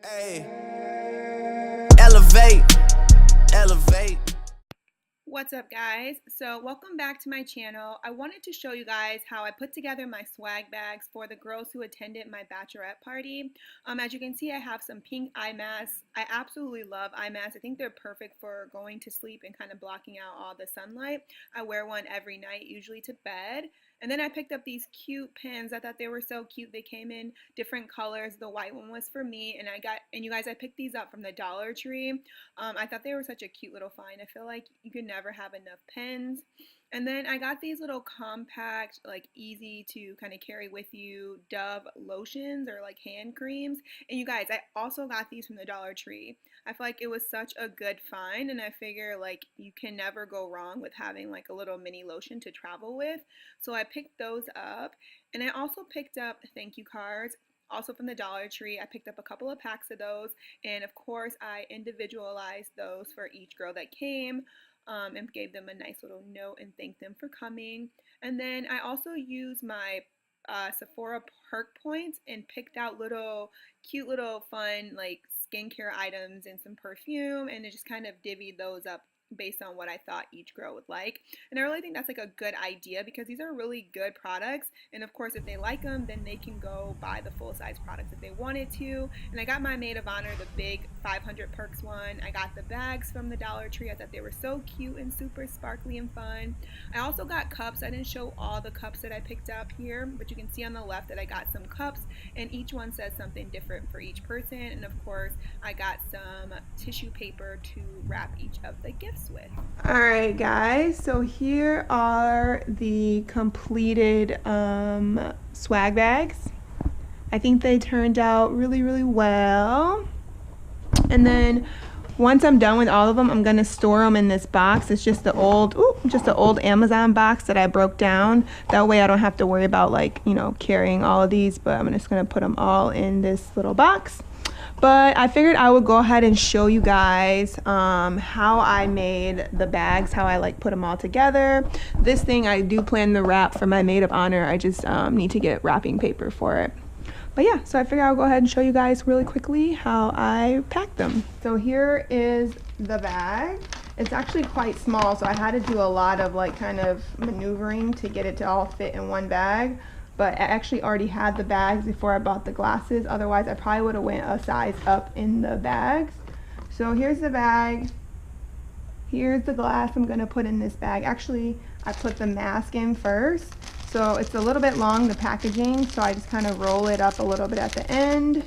Hey, elevate, elevate. What's up, guys? So welcome back to my channel. I wanted to show you guys how I put together my swag bags for the girls who attended my bachelorette party. As you can see, I have some pink eye masks. I absolutely love eye masks. I think they're perfect for going to sleep and kind of blocking out all the sunlight. I wear one every night, usually to bed. And then I picked up these cute pins. I thought they were so cute. They came in different colors. The white one was for me, and you guys, I picked these up from the Dollar Tree. I thought they were such a cute little find. I feel like you could never have enough pens. And then I got these little compact, like easy to kind of carry with you Dove lotions or like hand creams. And you guys, I also got these from the Dollar Tree. I feel like it was such a good find, and I figure like you can never go wrong with having like a little mini lotion to travel with. So I picked those up, and I also picked up thank you cards. Also from the Dollar Tree. I picked up a couple of packs of those, and of course I individualized those for each girl that came, and gave them a nice little note and thanked them for coming. And then I also used my Sephora perk points and picked out little cute little fun like skincare items and some perfume, and it just kind of divvied those up based on what I thought each girl would like. And I really think that's like a good idea because these are really good products, and of course if they like them, then they can go buy the full size products if they wanted to. And I got my maid of honor, the big 500 perks one. I got the bags from the Dollar Tree. I thought they were so cute and super sparkly and fun. I also got cups. I didn't show all the cups that I picked up here, but you can see on the left that I got some cups, and each one says something different for each person. And of course I got some tissue paper to wrap each of the gifts with. Alright guys, so here are the completed swag bags. I think they turned out really well. And then once I'm done with all of them, I'm gonna store them in this box. It's just the old Amazon box that I broke down. That way I don't have to worry about like, carrying all of these, but I'm just gonna put them all in this little box. But I figured I would go ahead and show you guys how I made the bags, how I like put them all together. This thing I do plan to wrap for my maid of honor. I just need to get wrapping paper for it. But yeah, so I figured I'll go ahead and show you guys really quickly how I packed them. So here is the bag. It's actually quite small, so I had to do a lot of like kind of maneuvering to get it to all fit in one bag. But I actually already had the bags before I bought the glasses. Otherwise, I probably would have went a size up in the bags. So here's the bag. Here's the glass I'm gonna put in this bag. Actually, I put the mask in first. So it's a little bit long, the packaging. So I just kind of roll it up a little bit at the end.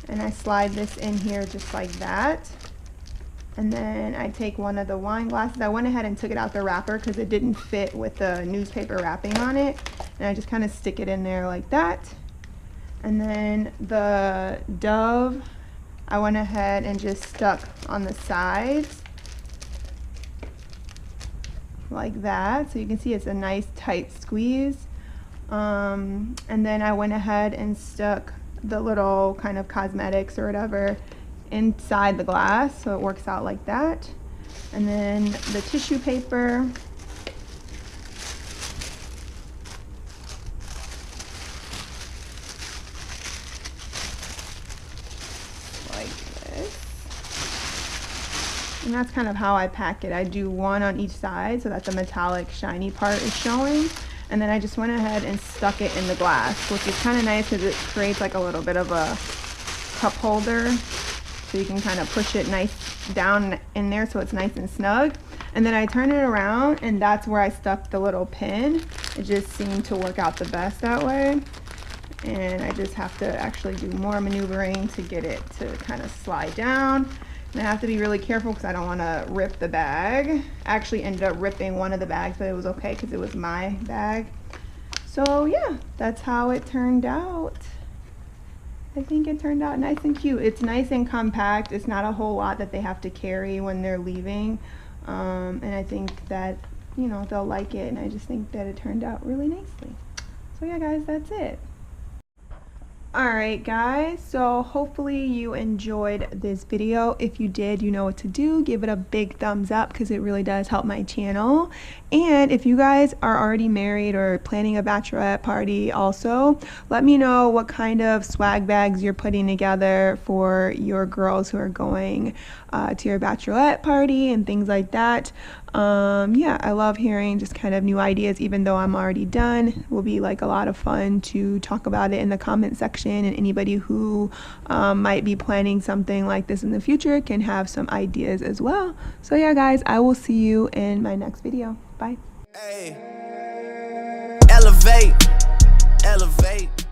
And I slide this in here just like that. And then I take one of the wine glasses. I went ahead and took it out the wrapper because it didn't fit with the newspaper wrapping on it. And I just kind of stick it in there like that. And then the Dove, I went ahead and just stuck on the sides like that. So you can see it's a nice tight squeeze. And then I went ahead and stuck the little kind of cosmetics or whatever inside the glass, so it works out like that. And then the tissue paper, like this. And that's kind of how I pack it. I do one on each side so that the metallic shiny part is showing. And then I just went ahead and stuck it in the glass, which is kind of nice because it creates like a little bit of a cup holder. So you can kind of push it nice down in there so it's nice and snug. And then I turn it around, and that's where I stuck the little pin. It just seemed to work out the best that way. And I just have to actually do more maneuvering to get it to kind of slide down. And I have to be really careful because I don't want to rip the bag. I actually ended up ripping one of the bags, but it was okay because it was my bag. So yeah, that's how it turned out. I think it turned out nice and cute. It's nice and compact. It's not a whole lot that they have to carry when they're leaving. And I think that, they'll like it. And I just think that it turned out really nicely. So yeah, guys, that's it. Alright guys, so hopefully you enjoyed this video. If you did, you know what to do. Give it a big thumbs up because it really does help my channel. And if you guys are already married or planning a bachelorette party also, let me know what kind of swag bags you're putting together for your girls who are going to your bachelorette party and things like that. Yeah, I love hearing just kind of new ideas, even though I'm already done. It will be like a lot of fun to talk about it in the comment section, and anybody who might be planning something like this in the future can have some ideas as well. So yeah guys, I will see you in my next video. Bye. Hey. Elevate, elevate.